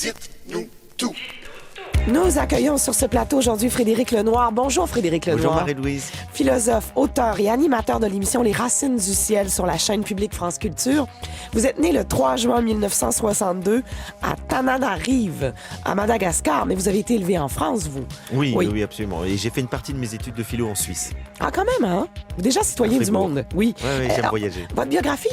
Dites-nous tout. Nous accueillons sur ce plateau aujourd'hui Frédéric Lenoir. Bonjour Frédéric Lenoir. Bonjour Marie-Louise. Philosophe, auteur et animateur de l'émission Les Racines du ciel sur la chaîne publique France Culture. Vous êtes né le 3 juin 1962 à Tananarive, à Madagascar, mais vous avez été élevé en France, vous. Oui, absolument. Et j'ai fait une partie de mes études de philo en Suisse. Ah, quand même, hein? Déjà citoyen du monde. Oui. Oui, j'aime voyager. Votre biographie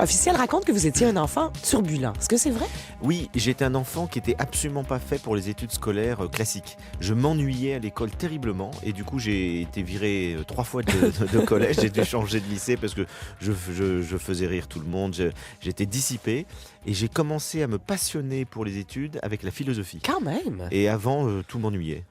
officielle raconte que vous étiez un enfant turbulent. Est-ce que c'est vrai? Oui, j'étais un enfant qui était absolument pas fait pour les études scolaires classiques. Je m'ennuyais à l'école terriblement et du coup j'ai été viré 3 fois de collège. J'ai dû changer de lycée parce que je faisais rire tout le monde. J'étais dissipé et j'ai commencé à me passionner pour les études avec la philosophie. Quand même! Et avant, tout m'ennuyait.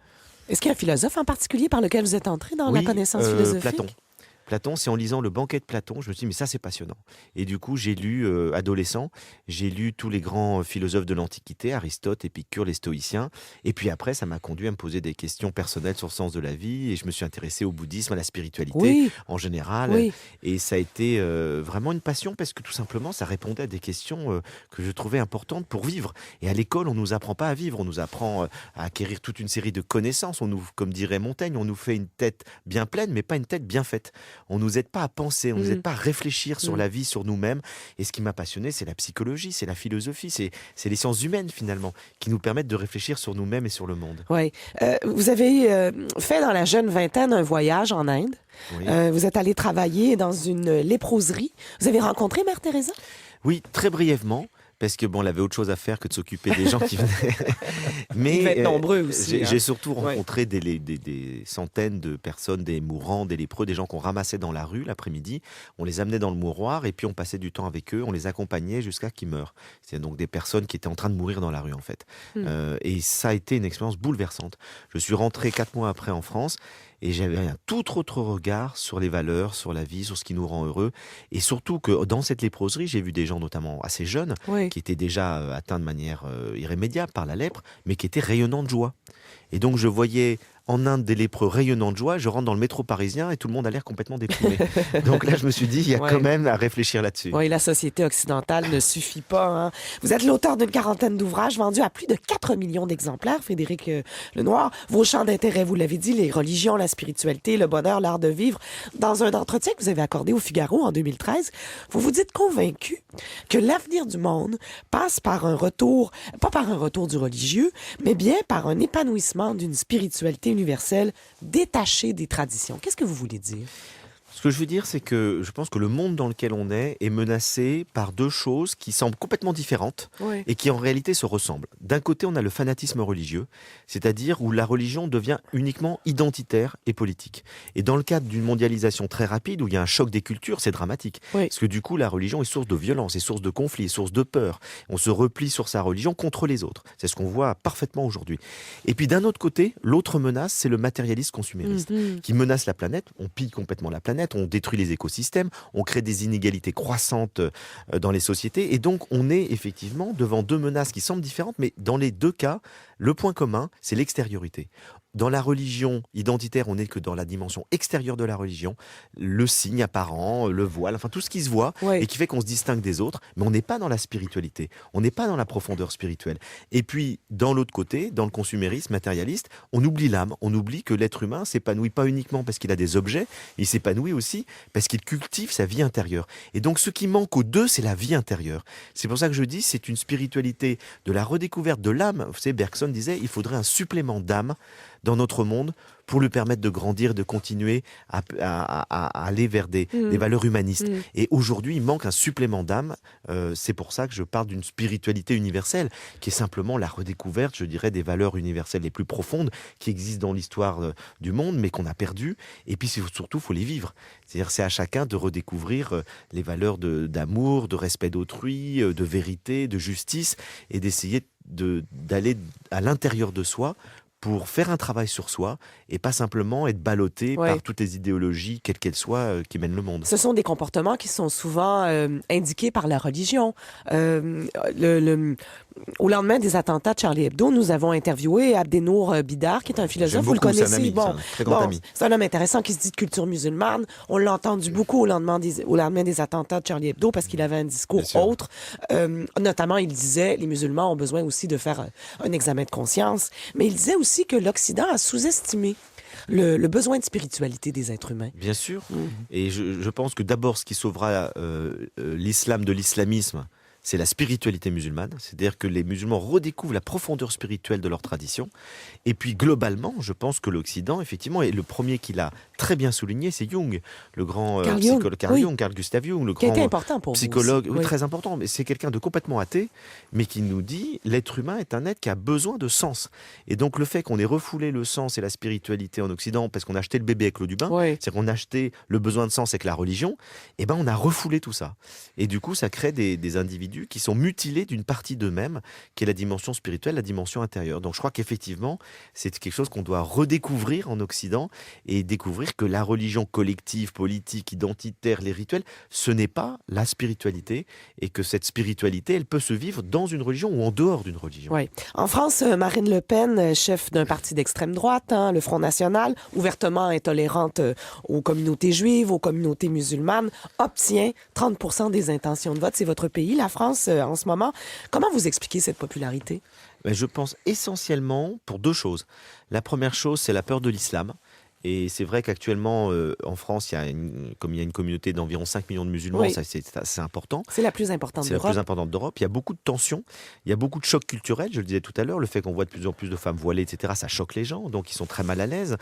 Est-ce qu'il y a un philosophe en particulier par lequel vous êtes entré dans la connaissance philosophique? Platon, c'est en lisant le Banquet de Platon, je me suis dit, mais ça, c'est passionnant. Et du coup, j'ai lu, adolescent, j'ai lu tous les grands philosophes de l'Antiquité, Aristote, Épicure, les stoïciens. Et puis après, ça m'a conduit à me poser des questions personnelles sur le sens de la vie. Et je me suis intéressé au bouddhisme, à la spiritualité en général. Oui. Et ça a été vraiment une passion parce que tout simplement, ça répondait à des questions que je trouvais importantes pour vivre. Et à l'école, on ne nous apprend pas à vivre, on nous apprend à acquérir toute une série de connaissances. On nous, comme dirait Montaigne, on nous fait une tête bien pleine, mais pas une tête bien faite. On nous aide pas à penser, on nous aide pas à réfléchir sur la vie, sur nous-mêmes. Et ce qui m'a passionné, c'est la psychologie, c'est la philosophie, c'est les sciences humaines finalement, qui nous permettent de réfléchir sur nous-mêmes et sur le monde. Oui. Vous avez fait dans la jeune vingtaine un voyage en Inde. Oui. Vous êtes allé travailler dans une léproserie. Vous avez rencontré Mère Teresa? Oui, très brièvement. Parce que elle avait autre chose à faire que de s'occuper des gens qui venaient. Mais Ils devaient être nombreux aussi. J'ai surtout rencontré des centaines de personnes, des mourants, des lépreux, des gens qu'on ramassait dans la rue l'après-midi. On les amenait dans le mouroir et puis on passait du temps avec eux. On les accompagnait jusqu'à qu'ils meurent. C'est donc des personnes qui étaient en train de mourir dans la rue en fait. Et ça a été une expérience bouleversante. Je suis rentré 4 mois après en France. Et j'avais un tout autre regard sur les valeurs, sur la vie, sur ce qui nous rend heureux. Et surtout que dans cette léproserie, j'ai vu des gens notamment assez jeunes, qui étaient déjà atteints de manière irrémédiable par la lèpre, mais qui étaient rayonnants de joie. Et donc je voyais en Inde des lépreux rayonnants de joie, je rentre dans le métro parisien et tout le monde a l'air complètement déprimé. Donc là, je me suis dit, il y a quand même à réfléchir là-dessus. Oui, la société occidentale ne suffit pas. Hein. Vous êtes l'auteur d'une quarantaine d'ouvrages vendus à plus de 4 millions d'exemplaires, Frédéric Lenoir. Vos champs d'intérêt, vous l'avez dit, les religions, la spiritualité, le bonheur, l'art de vivre. Dans un entretien que vous avez accordé au Figaro en 2013, vous vous dites convaincu que l'avenir du monde passe par un retour, pas par un retour du religieux, mais bien par un épanouissement d'une spiritualité universelle détachée des traditions. Qu'est-ce que vous voulez dire? Ce que je veux dire, c'est que je pense que le monde dans lequel on est menacé par 2 choses qui semblent complètement différentes et qui en réalité se ressemblent. D'un côté, on a le fanatisme religieux, c'est-à-dire où la religion devient uniquement identitaire et politique. Et dans le cadre d'une mondialisation très rapide, où il y a un choc des cultures, c'est dramatique. Parce que du coup, la religion est source de violence, est source de conflits, est source de peur. On se replie sur sa religion contre les autres. C'est ce qu'on voit parfaitement aujourd'hui. Et puis d'un autre côté, l'autre menace, c'est le matérialisme consumériste, qui menace la planète. On pille complètement la planète. On détruit les écosystèmes, on crée des inégalités croissantes dans les sociétés. Et donc, on est effectivement devant 2 menaces qui semblent différentes, mais dans les 2 cas, le point commun, c'est l'extériorité. Dans la religion identitaire, on n'est que dans la dimension extérieure de la religion, le signe apparent, le voile, enfin tout ce qui se voit et qui fait qu'on se distingue des autres, mais on n'est pas dans la spiritualité, on n'est pas dans la profondeur spirituelle. Et puis, dans l'autre côté, dans le consumérisme matérialiste, on oublie l'âme, on oublie que l'être humain s'épanouit pas uniquement parce qu'il a des objets, il s'épanouit aussi parce qu'il cultive sa vie intérieure. Et donc, ce qui manque aux 2, c'est la vie intérieure. C'est pour ça que je dis, c'est une spiritualité de la redécouverte de l'âme. Vous savez, Bergson disait, il faudrait un supplément d'âme dans notre monde pour lui permettre de grandir, de continuer à aller vers des valeurs humanistes. Et aujourd'hui, il manque un supplément d'âme. C'est pour ça que je parle d'une spiritualité universelle, qui est simplement la redécouverte, je dirais, des valeurs universelles les plus profondes qui existent dans l'histoire du monde, mais qu'on a perdues. Et puis surtout, il faut les vivre. C'est-à-dire, c'est à chacun de redécouvrir les valeurs d'amour, de respect d'autrui, de vérité, de justice, et d'essayer d'aller à l'intérieur de soi pour faire un travail sur soi et pas simplement être ballotté par toutes les idéologies, quelles qu'elles soient, qui mènent le monde. Ce sont des comportements qui sont souvent indiqués par la religion. au lendemain des attentats de Charlie Hebdo, nous avons interviewé Abdenour Bidar, qui est un philosophe. J'aime vous le beaucoup, connaissez. c'est un ami, Bon, c'est un très grand ami. c'est un homme intéressant qui se dit de culture musulmane. On l'a entendu beaucoup au lendemain des attentats de Charlie Hebdo parce qu'il avait un discours autre. Notamment, il disait les musulmans ont besoin aussi de faire un examen de conscience. Mais il disait aussi que l'Occident a sous-estimé le besoin de spiritualité des êtres humains. Bien sûr. Et je pense que d'abord, ce qui sauvera l'islam de l'islamisme, c'est la spiritualité musulmane. C'est-à-dire que les musulmans redécouvrent la profondeur spirituelle de leur tradition. Et puis, globalement, je pense que l'Occident, effectivement, et le premier qui l'a très bien souligné, c'est Jung, le grand psychologue, Carl Gustav Jung, le qui a grand été important pour psychologue, vous aussi. très important. Mais c'est quelqu'un de complètement athée, mais qui nous dit l'être humain est un être qui a besoin de sens. Et donc, le fait qu'on ait refoulé le sens et la spiritualité en Occident, parce qu'on a acheté le bébé avec l'eau du bain, c'est-à-dire qu'on a acheté le besoin de sens avec la religion, et ben on a refoulé tout ça. Et du coup, ça crée des individus qui sont mutilés d'une partie d'eux-mêmes, qui est la dimension spirituelle, la dimension intérieure. Donc je crois qu'effectivement, c'est quelque chose qu'on doit redécouvrir en Occident et découvrir que la religion collective, politique, identitaire, les rituels, ce n'est pas la spiritualité et que cette spiritualité, elle peut se vivre dans une religion ou en dehors d'une religion. Oui. En France, Marine Le Pen, chef d'un parti d'extrême droite, le Front National, ouvertement intolérante aux communautés juives, aux communautés musulmanes, obtient 30% des intentions de vote. C'est votre pays, la France, en ce moment. Comment vous expliquez cette popularité? Je pense essentiellement pour deux choses. La première chose, c'est la peur de l'islam. Et c'est vrai qu'actuellement, en France, comme il y a une communauté d'environ 5 millions de musulmans, ça, c'est important. C'est la plus importante d'Europe. C'est la plus importante d'Europe. Il y a beaucoup de tensions, il y a beaucoup de chocs culturels, je le disais tout à l'heure. Le fait qu'on voit de plus en plus de femmes voilées, etc., ça choque les gens, donc ils sont très mal à l'aise.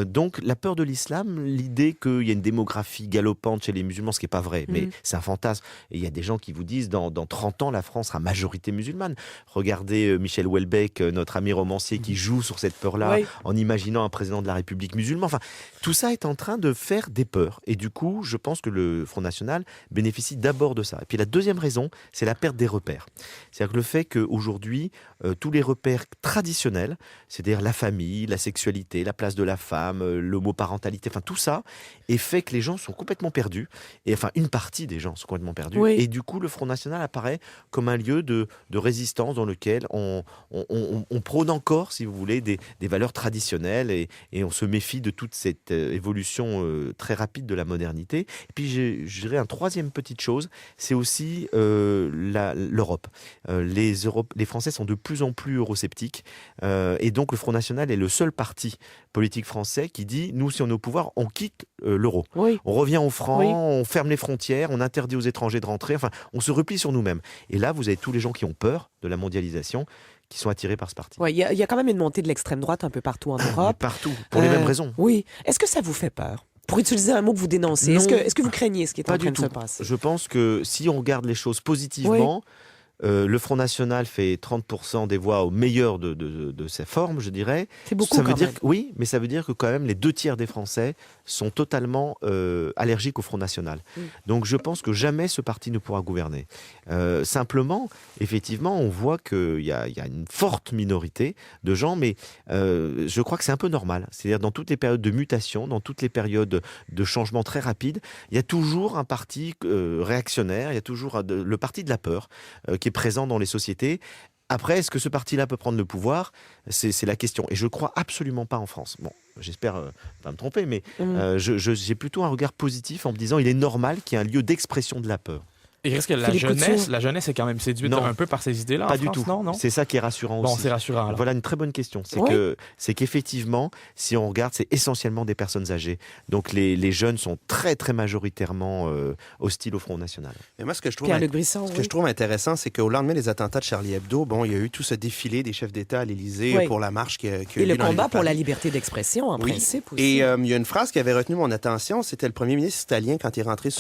Donc la peur de l'islam, l'idée qu'il y a une démographie galopante chez les musulmans, ce qui n'est pas vrai, mais c'est un fantasme. Et il y a des gens qui vous disent, dans 30 ans, la France sera majorité musulmane. Regardez Michel Houellebecq, notre ami romancier, qui joue sur cette peur-là, en imaginant un président de la République musulman. Enfin, tout ça est en train de faire des peurs. Et du coup, je pense que le Front National bénéficie d'abord de ça. Et puis la deuxième raison, c'est la perte des repères. C'est-à-dire que le fait qu'aujourd'hui, tous les repères traditionnels, c'est-à-dire la famille, la sexualité, la place de la femme, l'homoparentalité, enfin tout ça, est fait que les gens sont complètement perdus. Et enfin, une partie des gens sont complètement perdus. Et du coup, le Front National apparaît comme un lieu de résistance dans lequel on prône encore, si vous voulez, des valeurs traditionnelles et on se méfie de toute cette évolution très rapide de la modernité. Et puis, je dirais une troisième petite chose, c'est aussi l'Europe. Les Français sont de plus en plus eurosceptiques et donc le Front National est le seul parti politique français qui dit, nous, si on est au pouvoir, on quitte l'euro. On revient au franc, on ferme les frontières, on interdit aux étrangers de rentrer, enfin, on se replie sur nous-mêmes. Et là, vous avez tous les gens qui ont peur de la mondialisation, qui sont attirés par ce parti. Oui, il y a quand même une montée de l'extrême droite un peu partout en Europe. Partout, pour les mêmes raisons. Oui. Est-ce que ça vous fait peur? Pour utiliser un mot que vous dénoncez, est-ce que vous craignez ce qui est en train de se passer? Je pense que si on regarde les choses positivement, le Front National fait 30% des voix au meilleur de sa forme, je dirais. C'est beaucoup ça veut quand dire même. Oui, mais ça veut dire que quand même les 2 tiers des Français sont totalement allergiques au Front National. Donc je pense que jamais ce parti ne pourra gouverner. Simplement, effectivement, on voit qu'il y a une forte minorité de gens, mais je crois que c'est un peu normal. C'est-à-dire dans toutes les périodes de mutation, dans toutes les périodes de changement très rapide, il y a toujours un parti réactionnaire, il y a toujours le parti de la peur qui est présent dans les sociétés. Après, est-ce que ce parti-là peut prendre le pouvoir? C'est la question. Et je ne crois absolument pas en France. Bon, j'espère pas me tromper, mais j'ai plutôt un regard positif en me disant il est normal qu'il y ait un lieu d'expression de la peur. Et est-ce que la jeunesse est quand même séduite un peu par ces idées-là pas en du France, tout. Non. C'est ça qui est rassurant aussi. Bon, c'est rassurant. Alors. Voilà une très bonne question. C'est qu'effectivement, si on regarde, c'est essentiellement des personnes âgées. Donc les jeunes sont très très majoritairement hostiles au Front National. Mais moi, ce que je trouve intéressant, c'est qu'au lendemain des attentats de Charlie Hebdo, il y a eu tout ce défilé des chefs d'État à l'Élysée pour la marche qui a eu lieu. Et le combat pour la liberté d'expression, en principe aussi. Et il y a une phrase qui avait retenu mon attention, c'était le premier ministre italien quand il est rentré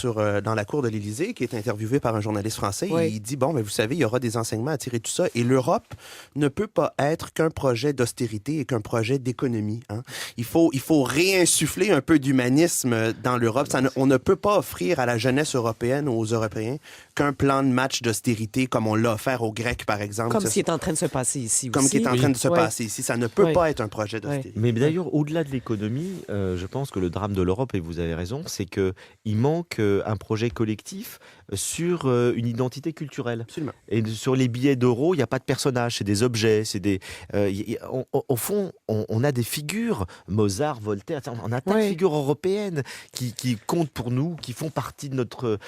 dans la cour de l'Élysée, qui est interviewé par un journaliste français. Il dit, mais vous savez, il y aura des enseignements à tirer de tout ça. Et l'Europe ne peut pas être qu'un projet d'austérité et qu'un projet d'économie. Hein. Il faut réinsuffler un peu d'humanisme dans l'Europe. On ne peut pas offrir à la jeunesse européenne ou aux Européens qu'un plan de match d'austérité comme on l'a offert aux Grecs, par exemple. Comme ce qui est en train de se passer ici aussi. Comme ce qui est en train de se passer ici. Ça ne peut pas être un projet d'austérité. Mais d'ailleurs, au-delà de l'économie, je pense que le drame de l'Europe, et vous avez raison, c'est qu'il manque un projet collectif sur sur une identité culturelle. Absolument. Et sur les billets d'euros, il n'y a pas de personnages, c'est des objets, c'est des. Au fond, on a des figures, Mozart, Voltaire, on a plein de figures européennes qui comptent pour nous, qui font partie de notre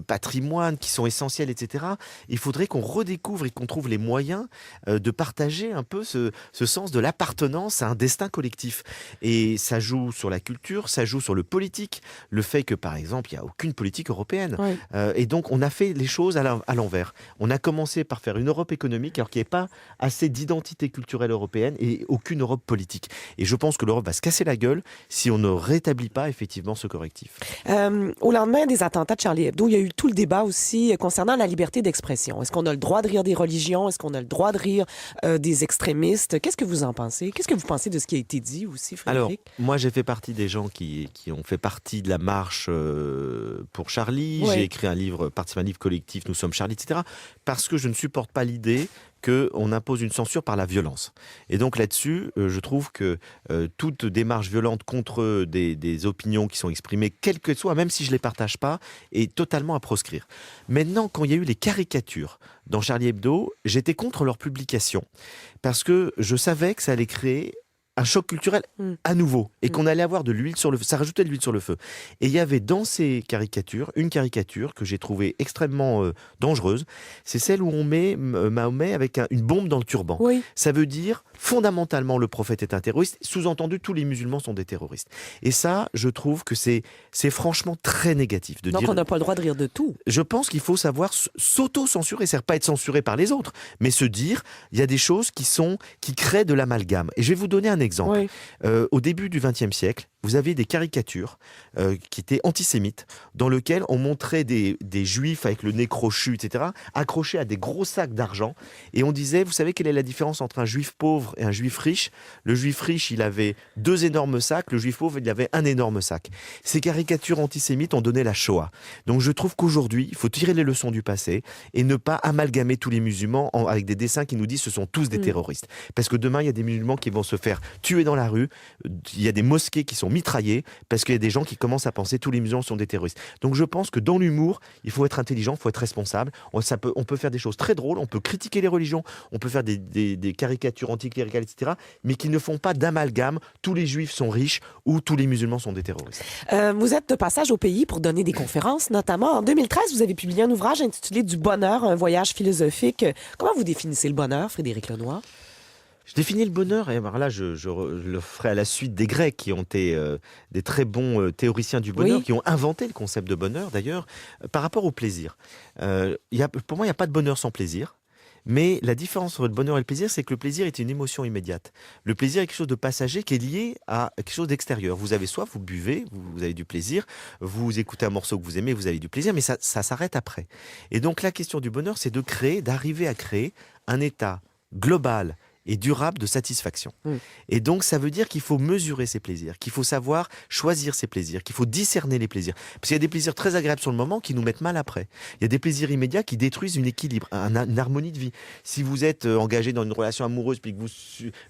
patrimoine, qui sont essentielles, etc. Il faudrait qu'on redécouvre et qu'on trouve les moyens de partager un peu ce sens de l'appartenance à un destin collectif. Et ça joue sur la culture, ça joue sur le politique, le fait que, par exemple, il n'y a aucune politique européenne. Et donc, on a fait les choses à l'envers. On a commencé par faire une Europe économique alors qu'il n'y avait pas assez d'identité culturelle européenne et aucune Europe politique. Et je pense que l'Europe va se casser la gueule si on ne rétablit pas effectivement ce correctif. Au lendemain des attentats de Charlie Hebdo, il y a eu tout le débat aussi concernant la liberté d'expression. Est-ce qu'on a le droit de rire des religions? Est-ce qu'on a le droit de rire des extrémistes? Qu'est-ce que vous en pensez? Qu'est-ce que vous pensez de ce qui a été dit aussi, Frédéric? Alors, moi, j'ai fait partie des gens qui ont fait partie de la marche pour Charlie. J'ai écrit un livre, participé à un livre collectif, Nous sommes Charlie, etc. Parce que je ne supporte pas l'idée qu'on impose une censure par la violence. Et donc là-dessus, je trouve que toute démarche violente contre des opinions qui sont exprimées, quelles que soient, même si je ne les partage pas, est totalement à proscrire. Maintenant, quand il y a eu les caricatures dans Charlie Hebdo, j'étais contre leur publication parce que je savais que ça allait créer un choc culturel à nouveau et qu'on allait avoir de l'huile sur le feu. Ça rajoutait de l'huile sur le feu. Et il y avait dans ces caricatures, une caricature que j'ai trouvée extrêmement dangereuse. C'est celle où on met Mahomet avec une bombe dans le turban. Oui. Ça veut dire fondamentalement le prophète est un terroriste. Sous-entendu, tous les musulmans sont des terroristes. Et ça, je trouve que c'est franchement très négatif. Donc on n'a pas le droit de rire de tout. Je pense qu'il faut savoir s'auto-censurer. C'est-à-dire pas être censuré par les autres, mais se dire, il y a des choses qui créent de l'amalgame. Et je vais vous donner un exemple. Au début du XXe siècle, vous aviez des caricatures qui étaient antisémites, dans lesquelles on montrait des juifs avec le nez crochu, etc., accrochés à des gros sacs d'argent. Et on disait, vous savez quelle est la différence entre un juif pauvre et un juif riche? Le juif riche, il avait 2 énormes sacs, le juif pauvre, il avait un énorme sac. Ces caricatures antisémites ont donné la Shoah. Donc je trouve qu'aujourd'hui, il faut tirer les leçons du passé et ne pas amalgamer tous les musulmans avec des dessins qui nous disent que ce sont tous des terroristes. Parce que demain, il y a des musulmans qui vont se faire tuer dans la rue, il y a des mosquées qui sont mitraillées parce qu'il y a des gens qui commencent à penser que tous les musulmans sont des terroristes. Donc je pense que dans l'humour, il faut être intelligent, il faut être responsable. On peut faire des choses très drôles, on peut critiquer les religions, on peut faire des caricatures anticléricales, etc., mais qui ne font pas d'amalgame. Tous les juifs sont riches ou tous les musulmans sont des terroristes. Vous êtes de passage au pays pour donner des conférences, notamment. En 2013, vous avez publié un ouvrage intitulé « Du bonheur, un voyage philosophique ». Comment vous définissez le bonheur, Frédéric Lenoir? Je définis le bonheur, et alors là, je le ferai à la suite des Grecs qui ont été des très bons théoriciens du bonheur, qui ont inventé le concept de bonheur, d'ailleurs, par rapport au plaisir. Pour moi, il n'y a pas de bonheur sans plaisir. Mais la différence entre le bonheur et le plaisir, c'est que le plaisir est une émotion immédiate. Le plaisir est quelque chose de passager qui est lié à quelque chose d'extérieur. Vous avez soif, vous buvez, vous avez du plaisir. Vous écoutez un morceau que vous aimez, vous avez du plaisir, mais ça s'arrête après. Et donc la question du bonheur, c'est d'arriver à créer un état global et durable de satisfaction. Et donc, ça veut dire qu'il faut mesurer ses plaisirs, qu'il faut savoir choisir ses plaisirs, qu'il faut discerner les plaisirs. Parce qu'il y a des plaisirs très agréables sur le moment qui nous mettent mal après. Il y a des plaisirs immédiats qui détruisent une équilibre, une harmonie de vie. Si vous êtes engagé dans une relation amoureuse puis que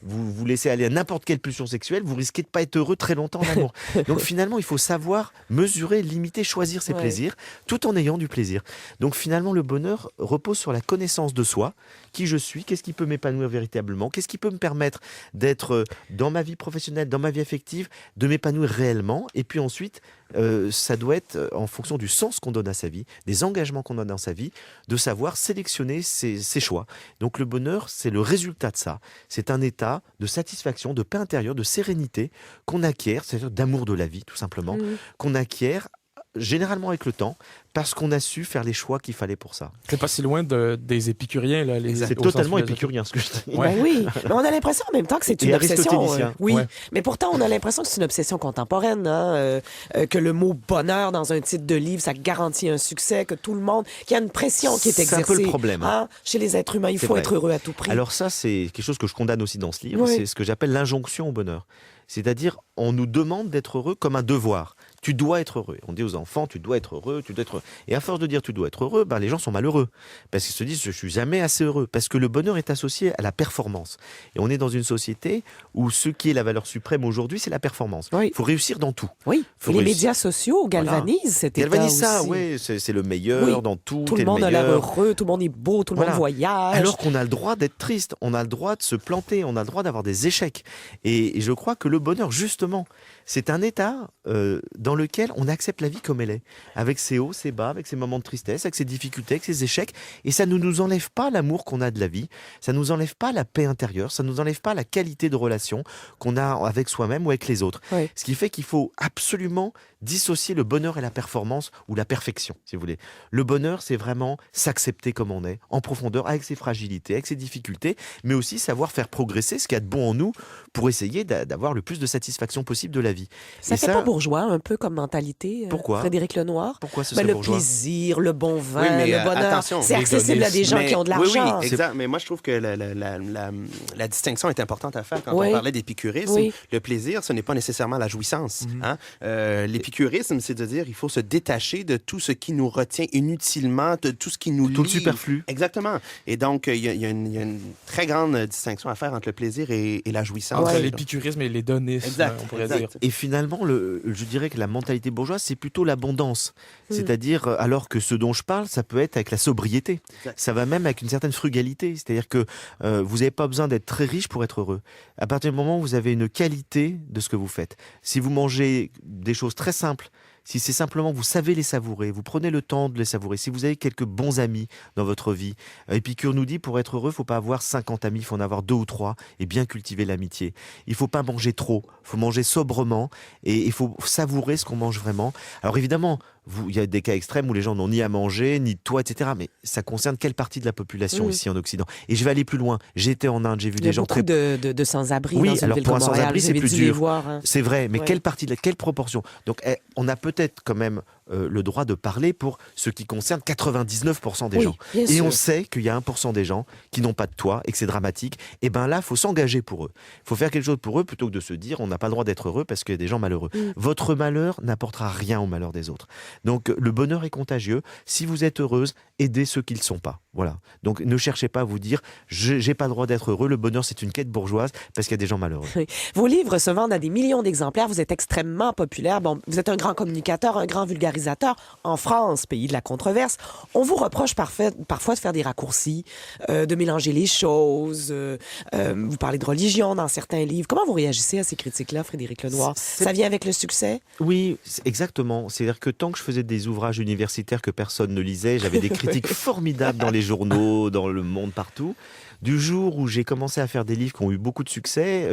vous laissez aller à n'importe quelle pulsion sexuelle, vous risquez de pas être heureux très longtemps en amour. Donc finalement, il faut savoir mesurer, limiter, choisir ses plaisirs, tout en ayant du plaisir. Donc finalement, le bonheur repose sur la connaissance de soi, qui je suis, qu'est-ce qui peut m'épanouir véritablement, qu'est-ce qui peut me permettre d'être dans ma vie professionnelle, dans ma vie affective, de m'épanouir réellement. Et puis ensuite, ça doit être en fonction du sens qu'on donne à sa vie, des engagements qu'on a dans sa vie, de savoir sélectionner ses choix. Donc le bonheur, c'est le résultat de ça. C'est un état de satisfaction, de paix intérieure, de sérénité qu'on acquiert, c'est-à-dire d'amour de la vie, tout simplement, qu'on acquiert généralement avec le temps, parce qu'on a su faire les choix qu'il fallait pour ça. C'est pas si loin des épicuriens, là. C'est totalement épicurien, ce que je dis. Ouais. Ben oui, mais on a l'impression en même temps que c'est une obsession. Mais pourtant, on a l'impression que c'est une obsession contemporaine, que le mot bonheur dans un titre de livre, ça garantit un succès, que tout le monde, qu'il y a une pression qui est exercée. C'est un peu le problème. Chez les êtres humains, il faut être heureux à tout prix. Alors ça, c'est quelque chose que je condamne aussi dans ce livre, c'est ce que j'appelle l'injonction au bonheur. C'est-à-dire, on nous demande d'être heureux comme un devoir. Tu dois être heureux. On dit aux enfants, tu dois être heureux, tu dois être heureux. Et à force de dire tu dois être heureux, les gens sont malheureux. Parce qu'ils se disent, je suis jamais assez heureux. Parce que le bonheur est associé à la performance. Et on est dans une société où ce qui est la valeur suprême aujourd'hui, c'est la performance. Il faut réussir dans tout. Oui, les médias sociaux galvanisent cet état galvanisent ça, aussi. oui, c'est le meilleur dans tout. Tout le monde a l'air heureux, tout le monde est beau, tout le monde voyage. Alors qu'on a le droit d'être triste, on a le droit de se planter, on a le droit d'avoir des échecs. Et je crois que le bonheur, justement, c'est un état dans lequel on accepte la vie comme elle est, avec ses hauts, ses bas, avec ses moments de tristesse, avec ses difficultés, avec ses échecs. Et ça ne nous enlève pas l'amour qu'on a de la vie, ça ne nous enlève pas la paix intérieure, ça ne nous enlève pas la qualité de relation qu'on a avec soi-même ou avec les autres. Oui. Ce qui fait qu'il faut absolument dissocier le bonheur et la performance ou la perfection, si vous voulez. Le bonheur, c'est vraiment s'accepter comme on est, en profondeur, avec ses fragilités, avec ses difficultés, mais aussi savoir faire progresser ce qu'il y a de bon en nous pour essayer d'avoir le plus de satisfaction possible de la vie. Ça fait pas bourgeois, un peu comme mentalité, pourquoi? Frédéric Lenoir? Pourquoi ce serait bourgeois? Le plaisir, le bon vin, le bonheur, c'est accessible à des gens qui ont de l'argent. Oui, exact. Mais moi, je trouve que la distinction est importante à faire quand on parlait d'épicurisme. Oui. Le plaisir, ce n'est pas nécessairement la jouissance. L'épicurisme, c'est de dire il faut se détacher de tout ce qui nous retient inutilement, de tout ce qui nous lie. Tout le superflu. Exactement. Et donc, il y a une très grande distinction à faire entre le plaisir et la jouissance. Entre l'épicurisme et l'hédonisme, on pourrait dire. Et finalement, je dirais que la mentalité bourgeoise, c'est plutôt l'abondance. C'est-à-dire, alors que ce dont je parle, ça peut être avec la sobriété. Exact. Ça va même avec une certaine frugalité. C'est-à-dire que vous n'avez pas besoin d'être très riche pour être heureux. À partir du moment où vous avez une qualité de ce que vous faites. Si vous mangez des choses très simples, si c'est simplement vous savez les savourer, vous prenez le temps de les savourer, si vous avez quelques bons amis dans votre vie. Épicure nous dit, pour être heureux, il ne faut pas avoir 50 amis, il faut en avoir 2 ou 3 et bien cultiver l'amitié. Il ne faut pas manger trop, il faut manger sobrement et il faut savourer ce qu'on mange vraiment. Alors évidemment, il y a des cas extrêmes où les gens n'ont ni à manger, ni de toit, etc. Mais ça concerne quelle partie de la population ici en Occident? Et je vais aller plus loin. J'ai été en Inde, j'ai vu des gens très... Il y a beaucoup de sans-abri dans une alors ville pour comme un Montréal. sans-abri, c'est plus dur. C'est vrai, mais quelle proportion? Donc on a peut-être quand même le droit de parler pour ce qui concerne 99% des gens. Et on sait qu'il y a 1% des gens qui n'ont pas de toit et que c'est dramatique. Et bien là, il faut s'engager pour eux. Il faut faire quelque chose pour eux plutôt que de se dire on n'a pas le droit d'être heureux parce qu'il y a des gens malheureux. Votre malheur n'apportera rien au malheur des autres. Donc le bonheur est contagieux. Si vous êtes heureuse, aidez ceux qui ne le sont pas. Voilà. Donc ne cherchez pas à vous dire j'ai pas le droit d'être heureux. Le bonheur, c'est une quête bourgeoise parce qu'il y a des gens malheureux. Vos livres se vendent à des millions d'exemplaires. Vous êtes extrêmement populaire. Bon, vous êtes un grand communicateur, un grand vulgarisateur. En France, pays de la controverse, on vous reproche parfois de faire des raccourcis, de mélanger les choses. Vous parlez de religion dans certains livres. Comment vous réagissez à ces critiques-là, Frédéric Lenoir? Ça vient avec le succès? Oui, exactement. C'est-à-dire que tant que je faisais des ouvrages universitaires que personne ne lisait, j'avais des critiques formidables dans les journaux, dans le monde, partout. Du jour où j'ai commencé à faire des livres qui ont eu beaucoup de succès,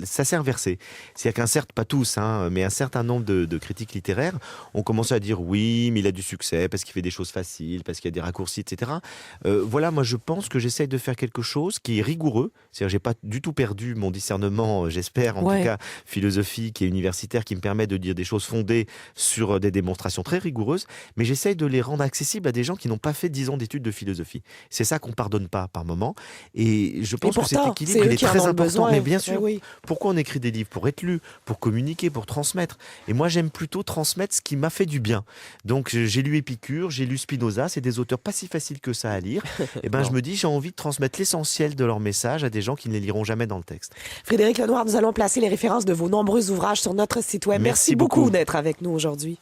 ça s'est inversé. C'est-à-dire pas tous, mais un certain nombre de critiques littéraires ont commencé à dire oui, mais il a du succès parce qu'il fait des choses faciles, parce qu'il y a des raccourcis, etc. Voilà, moi je pense que j'essaye de faire quelque chose qui est rigoureux. C'est-à-dire j'ai pas du tout perdu mon discernement, j'espère, en tout cas philosophique et universitaire, qui me permet de dire des choses fondées sur des démonstrations très rigoureuses, mais j'essaye de les rendre accessibles à des gens qui n'ont pas fait 10 ans d'études de philosophie. C'est ça qu'on pardonne pas par moment. Et je pense que cet équilibre, il est très important. Mais bien sûr, pourquoi on écrit des livres? Pour être lu, pour communiquer, pour transmettre. Et moi, j'aime plutôt transmettre ce qui m'a fait du bien. Donc, j'ai lu Épicure, j'ai lu Spinoza, c'est des auteurs pas si faciles que ça à lire. Et je me dis, j'ai envie de transmettre l'essentiel de leur message à des gens qui ne les liront jamais dans le texte. Frédéric Lenoir, nous allons placer les références de vos nombreux ouvrages sur notre site web. Merci beaucoup d'être avec nous aujourd'hui.